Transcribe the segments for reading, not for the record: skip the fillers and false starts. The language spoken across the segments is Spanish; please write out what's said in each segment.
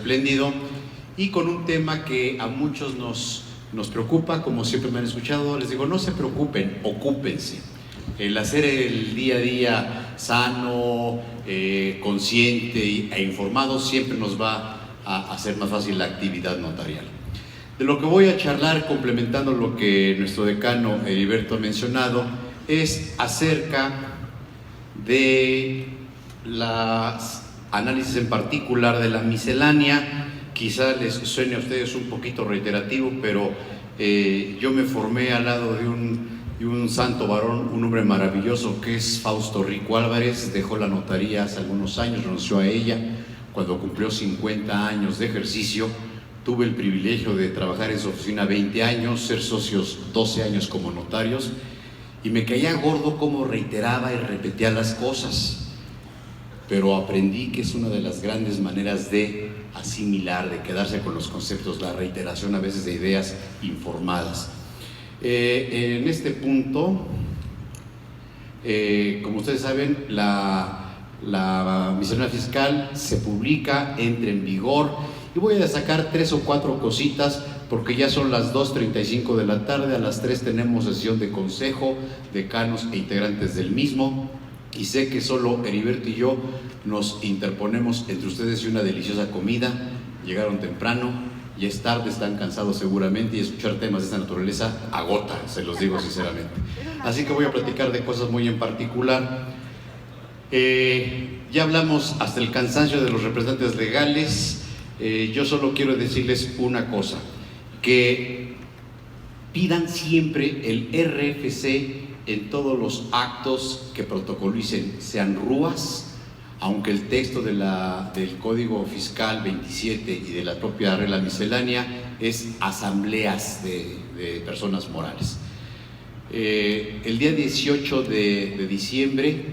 Espléndido, y con un tema que a muchos nos preocupa, como siempre me han escuchado. Les digo, no se preocupen, ocúpense. El hacer el día a día sano, consciente e informado siempre nos va a hacer más fácil la actividad notarial. De lo que voy a charlar, complementando lo que nuestro decano Heriberto ha mencionado, es acerca de las análisis en particular de la miscelánea. Quizá les suene a ustedes un poquito reiterativo, pero yo me formé al lado de un santo varón, un hombre maravilloso que es Fausto Rico Álvarez. Dejó la notaría hace algunos años, renunció a ella cuando cumplió 50 años de ejercicio. Tuve el privilegio de trabajar en su oficina 20 años, ser socios 12 años como notarios, y me caía gordo cómo reiteraba y repetía las cosas. Pero aprendí que es una de las grandes maneras de asimilar, de quedarse con los conceptos, la reiteración a veces de ideas informadas. En este punto, como ustedes saben, la miscelánea fiscal se publica, entra en vigor, y voy a destacar 3 o 4 cositas porque ya son las 2:35 de la tarde. A las 3 tenemos sesión de consejo, decanos e integrantes del mismo. Y sé que solo Heriberto y yo nos interponemos entre ustedes y una deliciosa comida. Llegaron temprano, ya es tarde, están cansados seguramente, y escuchar temas de esta naturaleza agota, se los digo sinceramente. Así que voy a platicar de cosas muy en particular. Ya hablamos hasta el cansancio de los representantes legales. Yo solo quiero decirles una cosa, que pidan siempre el RFC en todos los actos que protocolicen, sean RUAS, aunque el texto del Código Fiscal 27 y de la propia regla miscelánea es asambleas de personas morales. El día 18 de diciembre,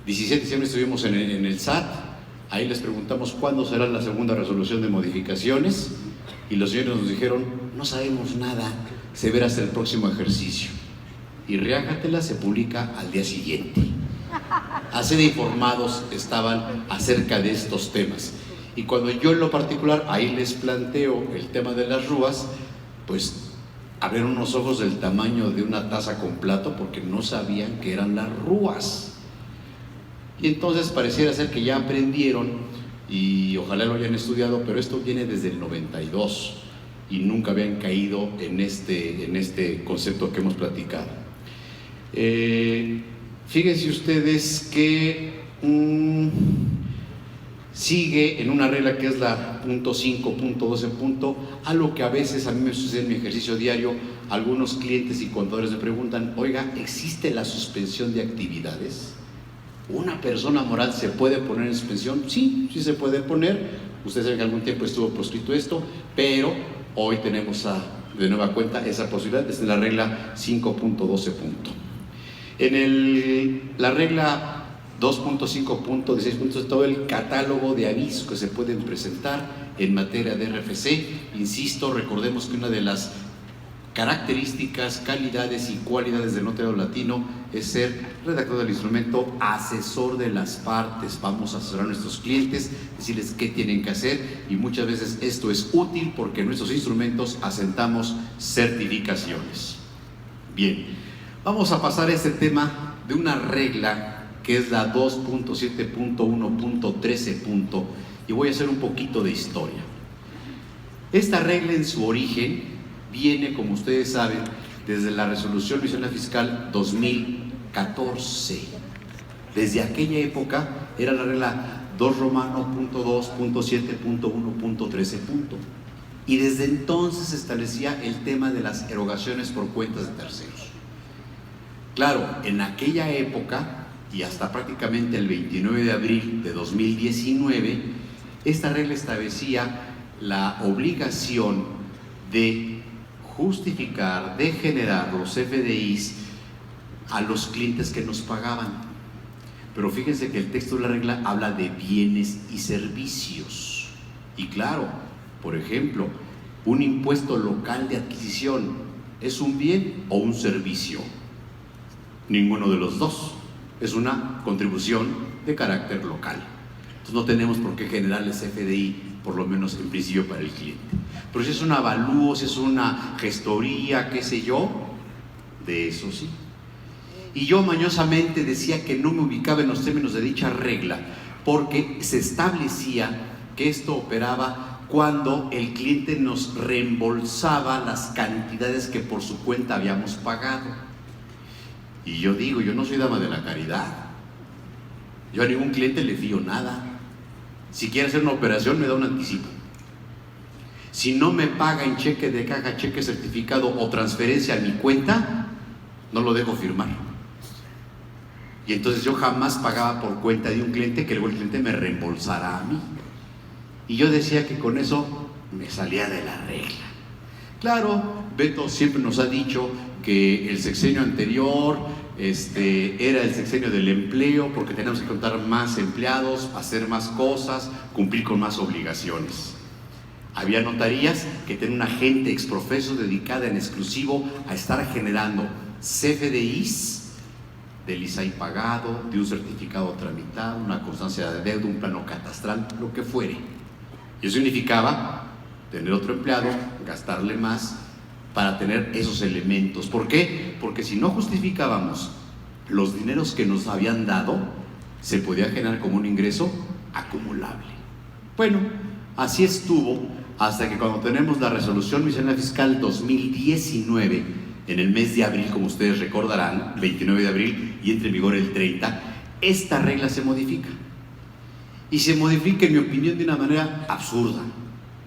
17 de diciembre estuvimos en el SAT. Ahí les preguntamos cuándo será la segunda resolución de modificaciones, y los señores nos dijeron, no sabemos nada, se verá hasta el próximo ejercicio. Y reájatela, se publica al día siguiente. Así de informados estaban acerca de estos temas. Y cuando yo en lo particular ahí les planteo el tema de las RUAS, pues abrieron unos ojos del tamaño de una taza con plato, porque no sabían que eran las RUAS. Y entonces pareciera ser que ya aprendieron, y ojalá lo hayan estudiado, pero esto viene desde el 92 y nunca habían caído en este concepto que hemos platicado. Fíjense ustedes que sigue en una regla que es la .5.12. Algo que a veces a mí me sucede en mi ejercicio diario. Algunos clientes y contadores me preguntan, oiga, ¿existe la suspensión de actividades? ¿Una persona moral se puede poner en suspensión? Sí, sí se puede poner. Ustedes saben que algún tiempo estuvo proscrito esto, pero hoy tenemos de nueva cuenta esa posibilidad desde la regla 5.12. En la regla 2.5.16, todo el catálogo de avisos que se pueden presentar en materia de RFC. Insisto, recordemos que una de las características, calidades y cualidades del notario latino es ser redactor del instrumento, asesor de las partes. Vamos a asesorar a nuestros clientes, decirles qué tienen que hacer, y muchas veces esto es útil porque en nuestros instrumentos asentamos certificaciones. Bien, vamos a pasar a este tema de una regla que es la 2.7.1.13, y voy a hacer un poquito de historia. Esta regla en su origen viene, como ustedes saben, desde la resolución miscelánea fiscal 2014. Desde aquella época era la regla 2.2.7.1.13, y desde entonces se establecía el tema de las erogaciones por cuentas de terceros. Claro, en aquella época y hasta prácticamente el 29 de abril de 2019, esta regla establecía la obligación de justificar, de generar los FDIs a los clientes que nos pagaban. Pero fíjense que el texto de la regla habla de bienes y servicios. Y claro, por ejemplo, un impuesto local de adquisición, ¿es un bien o un servicio? Ninguno de los dos. Es una contribución de carácter local. Entonces no tenemos por qué generarles FDI por lo menos en principio para el cliente. Pero si es un avalúo, si es una gestoría, qué sé yo, de eso sí. Y yo mañosamente decía que no me ubicaba en los términos de dicha regla, porque se establecía que esto operaba cuando el cliente nos reembolsaba las cantidades que por su cuenta habíamos pagado. Y yo digo, yo no soy dama de la caridad, yo a ningún cliente le fío nada. Si quiere hacer una operación me da un anticipo. Si no me paga en cheque de caja, cheque certificado o transferencia a mi cuenta, no lo dejo firmar. Y entonces yo jamás pagaba por cuenta de un cliente que luego el cliente me reembolsara a mí. Y yo decía que con eso me salía de la regla. Claro, Beto siempre nos ha dicho que el sexenio anterior era el sexenio del empleo, porque tenemos que contar más empleados, hacer más cosas, cumplir con más obligaciones. Había notarías que tenían una gente exprofeso dedicada en exclusivo a estar generando CFDIs del ISAI pagado, de un certificado tramitado, una constancia de deuda, un plano catastral, lo que fuere. Y eso significaba tener otro empleado, gastarle más para tener esos elementos. ¿Por qué? Porque si no justificábamos los dineros que nos habían dado, se podía generar como un ingreso acumulable. Bueno, así estuvo hasta que cuando tenemos la resolución miscelánea fiscal 2019, en el mes de abril, como ustedes recordarán, 29 de abril, y entra en vigor el 30, esta regla se modifica. Y se modifica, en mi opinión, de una manera absurda,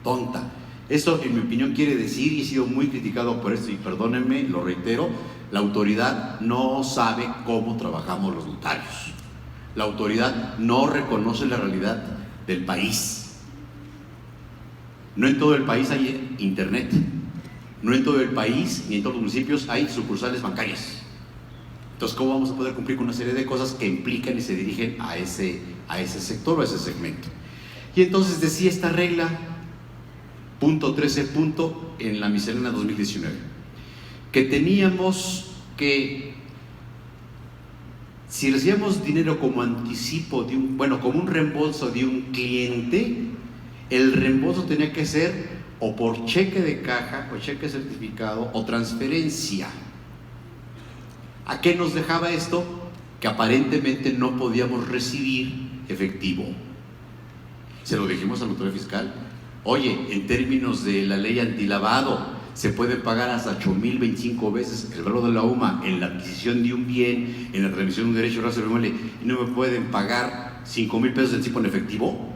tonta. Esto, en mi opinión, quiere decir, y he sido muy criticado por esto, y perdónenme, lo reitero, la autoridad no sabe cómo trabajamos los notarios. La autoridad no reconoce la realidad del país. No en todo el país hay internet. No en todo el país ni en todos los municipios hay sucursales bancarias. Entonces, ¿cómo vamos a poder cumplir con una serie de cosas que implican y se dirigen a ese sector o a ese segmento? Y entonces decía esta regla, punto 13, en la miscelánea 2019, que teníamos que, si recibíamos dinero como anticipo como un reembolso de un cliente, el reembolso tenía que ser o por cheque de caja, o cheque certificado, o transferencia. ¿A qué nos dejaba esto? Que aparentemente no podíamos recibir efectivo. Se lo dijimos al notario fiscal. Oye, en términos de la ley antilavado, se puede pagar hasta 8,025 veces el valor de la UMA en la adquisición de un bien, en la transmisión de un derecho raso inmueble, y no me pueden pagar 5,000 pesos de anticipo en efectivo.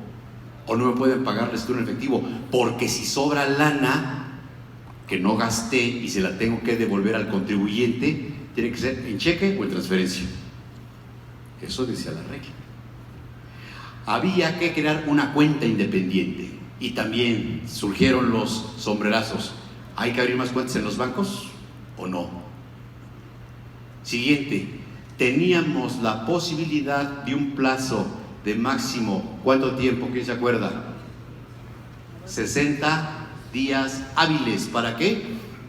O no me pueden pagar restitución en efectivo, porque si sobra lana que no gasté y se la tengo que devolver al contribuyente, tiene que ser en cheque o en transferencia. Eso decía la regla. Había que crear una cuenta independiente, y también surgieron los sombrerazos. ¿Hay que abrir más cuentas en los bancos o no? Siguiente, teníamos la posibilidad de un plazo de máximo, ¿cuánto tiempo? ¿Quién se acuerda? 60 días hábiles. ¿Para qué?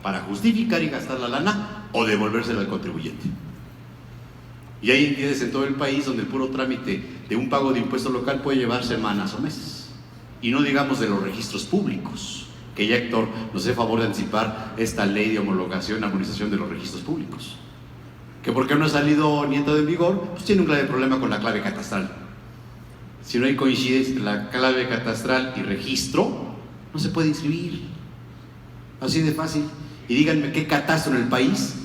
Para justificar y gastar la lana o devolvérsela al contribuyente. Y hay entidades en todo el país donde el puro trámite de un pago de impuesto local puede llevar semanas o meses. Y no digamos de los registros públicos, que ya Héctor nos hace favor de anticipar esta ley de homologación, armonización de los registros públicos. Que porque no ha salido ni entrado en vigor, pues tiene un grave problema con la clave catastral. Si no hay coincidencia entre la clave catastral y registro, no se puede inscribir. Así de fácil. Y díganme qué catastro en el país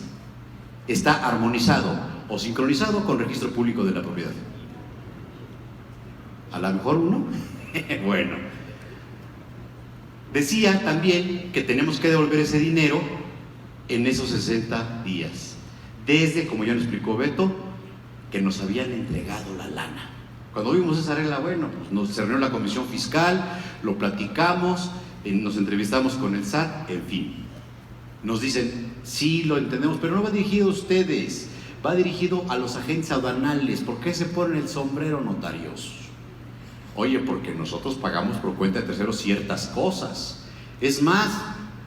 está armonizado o sincronizado con registro público de la propiedad. A lo mejor uno. Bueno, decía también que tenemos que devolver ese dinero en esos 60 días. Desde, como ya nos explicó Beto, que nos habían entregado la lana. Cuando vimos esa regla, bueno, pues se reunió la comisión fiscal, lo platicamos, nos entrevistamos con el SAT, en fin. Nos dicen, sí, lo entendemos, pero no va dirigido a ustedes, va dirigido a los agentes aduanales. ¿Por qué se ponen el sombrero, notarios? Oye, porque nosotros pagamos por cuenta de terceros ciertas cosas. Es más,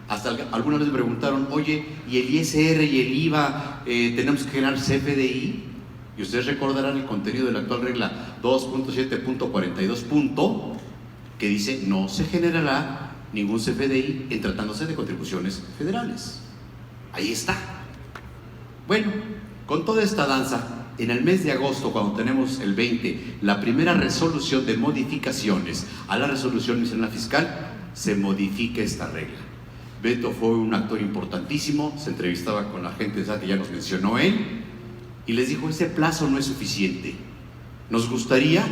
hasta alguna vez me preguntaron, oye, ¿y el ISR y el IVA tenemos que generar CFDI? Y ustedes recordarán el contenido de la actual regla 2.7.42. que dice no se generará ningún CFDI en tratándose de contribuciones federales. Ahí está. Bueno, con toda esta danza, en el mes de agosto, cuando tenemos el 20, la primera resolución de modificaciones a la resolución miscelánea fiscal, se modifica esta regla. Beto fue un actor importantísimo, se entrevistaba con la gente de SAT, ya nos mencionó él, y les dijo, ese plazo no es suficiente. Nos gustaría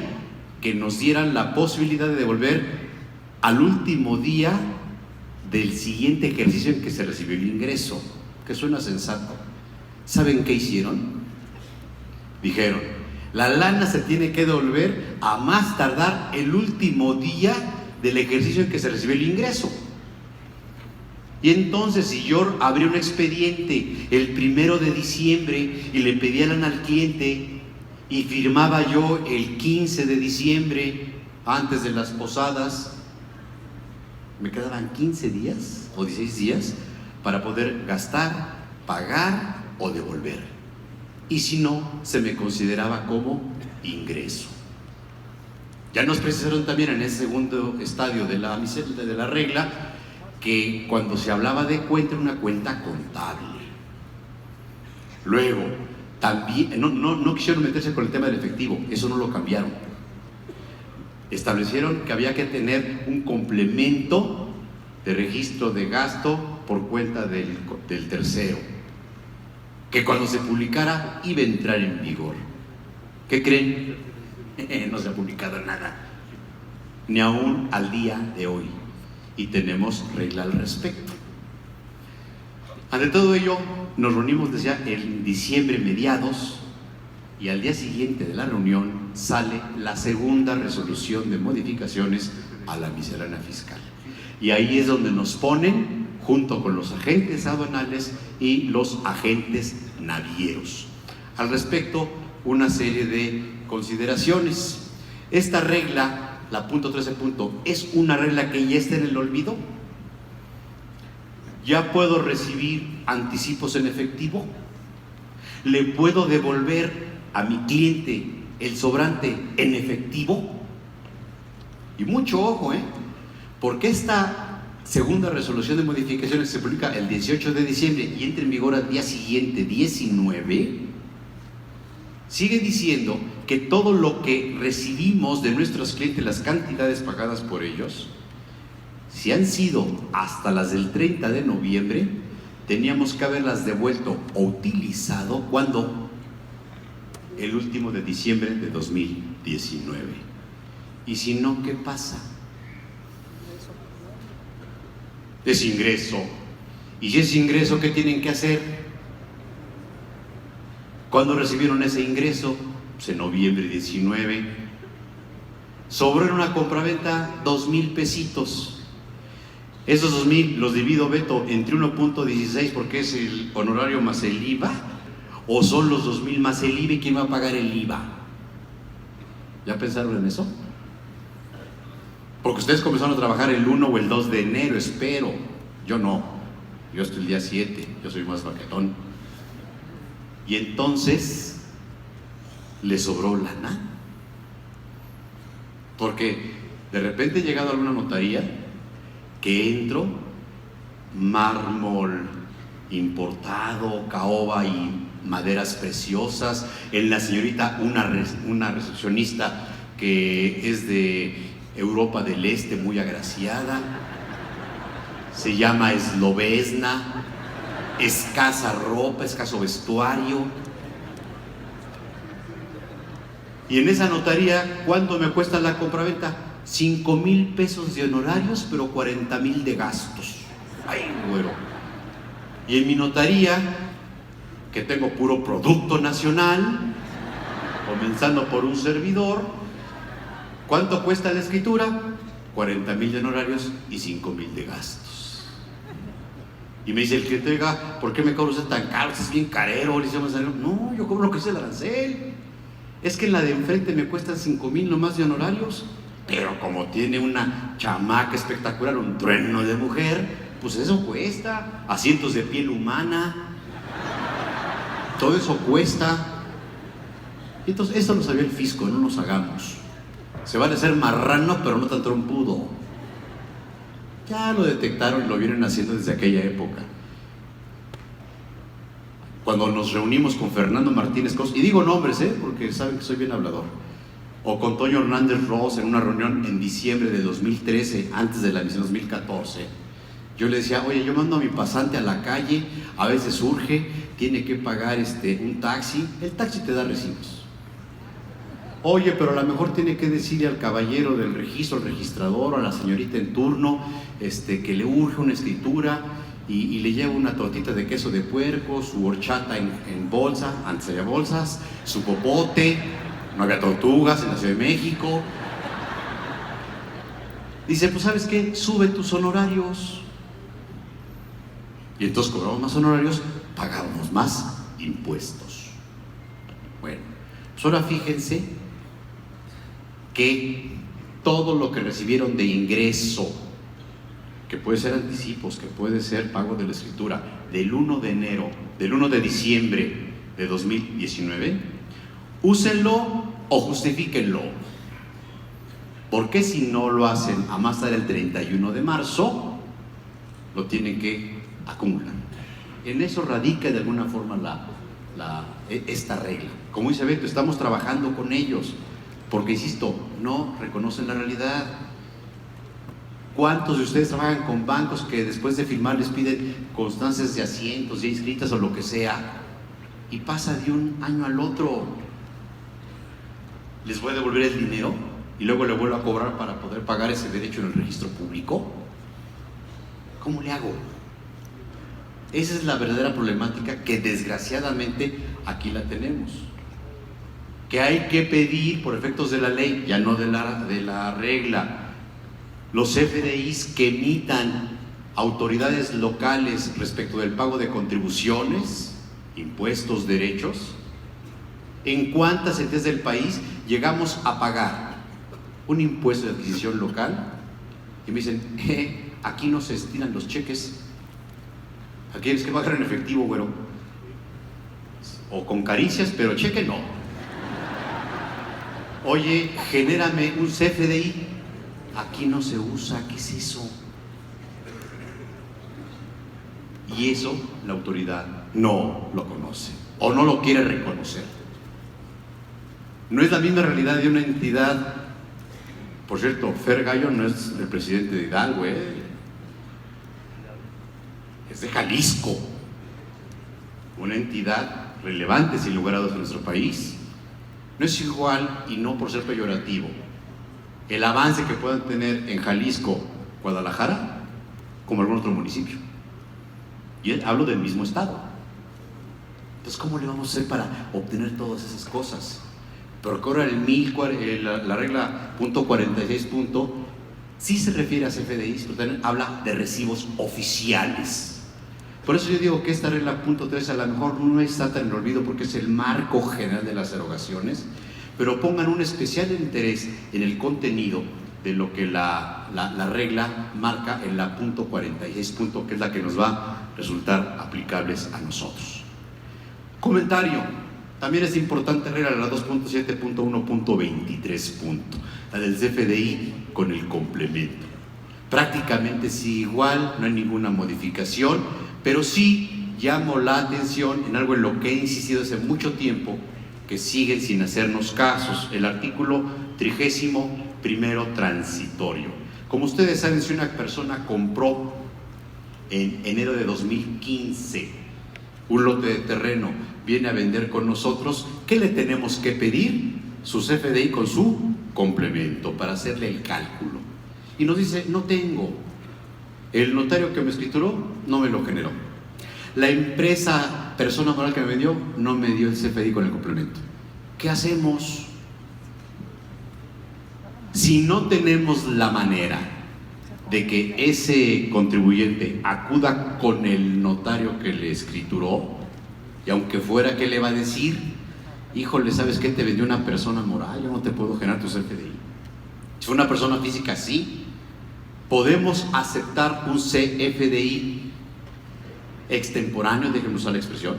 que nos dieran la posibilidad de devolver al último día del siguiente ejercicio en que se recibió el ingreso, que suena sensato. ¿Saben qué hicieron? Dijeron, la lana se tiene que devolver a más tardar el último día del ejercicio en que se recibió el ingreso. Y entonces, si yo abrí un expediente el 1 de diciembre y le pedía lana al cliente y firmaba yo el 15 de diciembre antes de las posadas, me quedaban 15 días o 16 días para poder gastar, pagar o devolver. Y si no, se me consideraba como ingreso. Ya nos precisaron también en ese segundo estadio de la regla que cuando se hablaba de cuenta, era una cuenta contable. Luego, también, no quisieron meterse con el tema del efectivo, eso no lo cambiaron. Establecieron que había que tener un complemento de registro de gasto por cuenta del tercero, que cuando se publicara iba a entrar en vigor. ¿Qué creen? No se ha publicado nada, ni aún al día de hoy, y tenemos regla al respecto. Ante todo ello, nos reunimos decía en diciembre mediados, y al día siguiente de la reunión sale la segunda resolución de modificaciones a la miscelánea fiscal, y ahí es donde nos ponen junto con los agentes aduanales y los agentes navieros. Al respecto, una serie de consideraciones. Esta regla, la punto 13 es una regla que ya está en el olvido. Ya puedo recibir anticipos en efectivo, le puedo devolver a mi cliente el sobrante en efectivo. Y mucho ojo, porque esta segunda resolución de modificaciones se publica el 18 de diciembre y entra en vigor al día siguiente, 19, sigue diciendo que todo lo que recibimos de nuestros clientes, las cantidades pagadas por ellos, si han sido hasta las del 30 de noviembre, teníamos que haberlas devuelto o utilizado cuando el último de diciembre de 2019. Y si no, ¿qué pasa? Es ingreso. Y si es ingreso, ¿qué tienen que hacer? ¿Cuándo recibieron ese ingreso? Pues en noviembre 19. Sobró en una compraventa 2,000 pesitos. Esos 2,000 los divido, Beto, entre 1.16 porque es el honorario más el IVA, o son los 2,000 más el IVA, y ¿quién va a pagar el IVA? ¿Ya pensaron en eso? Porque ustedes comenzaron a trabajar el 1 o el 2 de enero, espero. Yo no, yo estoy el día 7, yo soy más baquetón. Y entonces, ¿le sobró lana? Porque de repente he llegado a alguna notaría que entro, mármol importado, caoba y maderas preciosas. En la señorita, una recepcionista que es de Europa del Este, muy agraciada, se llama eslovesna, escasa ropa, escaso vestuario. Y en esa notaría, ¿cuánto me cuesta la compraventa? 5,000 pesos de honorarios, pero 40,000 de gastos. Ay, güero. Y en mi notaría, que tengo puro producto nacional, comenzando por un servidor, ¿cuánto cuesta la escritura? 40,000 de honorarios y 5,000 de gastos. Y me dice el cliente, oiga, ¿por qué me cobra usted tan caro? Es bien carero. Le decimos, no, yo cobro lo que es el arancel. Es que en la de enfrente me cuestan 5,000 nomás de honorarios, pero como tiene una chamaca espectacular, un trueno de mujer, pues eso cuesta. Asientos de piel humana, todo eso cuesta. Y entonces, eso lo sabía el fisco, no nos hagamos. Se vale ser marrano, pero no tan trompudo. Ya lo detectaron y lo vienen haciendo desde aquella época. Cuando nos reunimos con Fernando Martínez Cos, y digo nombres, porque saben que soy bien hablador, o con Toño Hernández Ross en una reunión en diciembre de 2013, antes de la elección 2014, yo le decía, oye, yo mando a mi pasante a la calle, a veces urge, tiene que pagar un taxi, el taxi te da recibos. Oye, pero a lo mejor tiene que decirle al caballero del registro, al registrador, o a la señorita en turno, que le urge una escritura, y le lleva una tortita de queso de puerco, su horchata en bolsa, antes había bolsas, su popote, no había tortugas en la Ciudad de México. Dice, pues ¿sabes qué? Sube tus honorarios. Y entonces cobramos más honorarios, pagábamos más impuestos. Bueno, pues ahora fíjense que todo lo que recibieron de ingreso, que puede ser anticipos, que puede ser pago de la escritura, del 1 de diciembre de 2019, úsenlo o justifíquenlo. Porque si no lo hacen a más tardar el 31 de marzo, lo tienen que acumular. En eso radica de alguna forma esta regla. Como dice Beto, estamos trabajando con ellos, porque insisto, no reconocen la realidad. ¿Cuántos de ustedes trabajan con bancos que después de firmar les piden constancias de asientos, ya inscritas o lo que sea? Y pasa de un año al otro. ¿Les voy a devolver el dinero y luego le vuelvo a cobrar para poder pagar ese derecho en el registro público? ¿Cómo le hago? Esa es la verdadera problemática que desgraciadamente aquí la tenemos. Que hay que pedir por efectos de la ley, ya no de la regla. Los FDIs que emitan autoridades locales respecto del pago de contribuciones, impuestos, derechos, ¿en cuántas entidades del país llegamos a pagar un impuesto de adquisición local? Y me dicen, aquí no se estiran los cheques, aquí es que pagar en efectivo, güero, o con caricias, pero cheque no. Oye, genérame un CFDI. Aquí no se usa, ¿qué es eso? Y eso la autoridad no lo conoce o no lo quiere reconocer. No es la misma realidad de una entidad. Por cierto, Fer Gallo no es el presidente de Hidalgo, es de Jalisco, una entidad relevante sin lugar a dudas en nuestro país. No es igual, y no por ser peyorativo, el avance que puedan tener en Jalisco, Guadalajara, como algún otro municipio. Y hablo del mismo estado. Entonces, ¿cómo le vamos a hacer para obtener todas esas cosas? Pero que ahora la regla punto 46 sí se refiere a CFDIs, pero también habla de recibos oficiales. Por eso yo digo que esta regla punto 3 a lo mejor no está tan en el olvido, porque es el marco general de las erogaciones, pero pongan un especial interés en el contenido de lo que la regla marca en la punto 46, que es la que nos va a resultar aplicables a nosotros. Comentario: también es importante regla la 2.7.1.23, la del CFDI con el complemento. Prácticamente sí igual, no hay ninguna modificación, pero sí llamo la atención en algo en lo que he insistido hace mucho tiempo, que siguen sin hacernos casos: el artículo 31º transitorio. Como ustedes saben, si una persona compró en enero de 2015 un lote de terreno, viene a vender con nosotros, ¿qué le tenemos que pedir? Su CFDI con su complemento para hacerle el cálculo. Y nos dice, no tengo. El notario que me escrituró no me lo generó. La empresa, persona moral que me vendió, no me dio el CFDI con el complemento. ¿Qué hacemos? Si no tenemos la manera de que ese contribuyente acuda con el notario que le escrituró, y aunque fuera, ¿qué le va a decir? Híjole, ¿sabes qué? Te vendió una persona moral, yo no te puedo generar tu CFDI. Si fue una persona física, sí. ¿Podemos aceptar un CFDI extemporáneo, déjenme usar la expresión?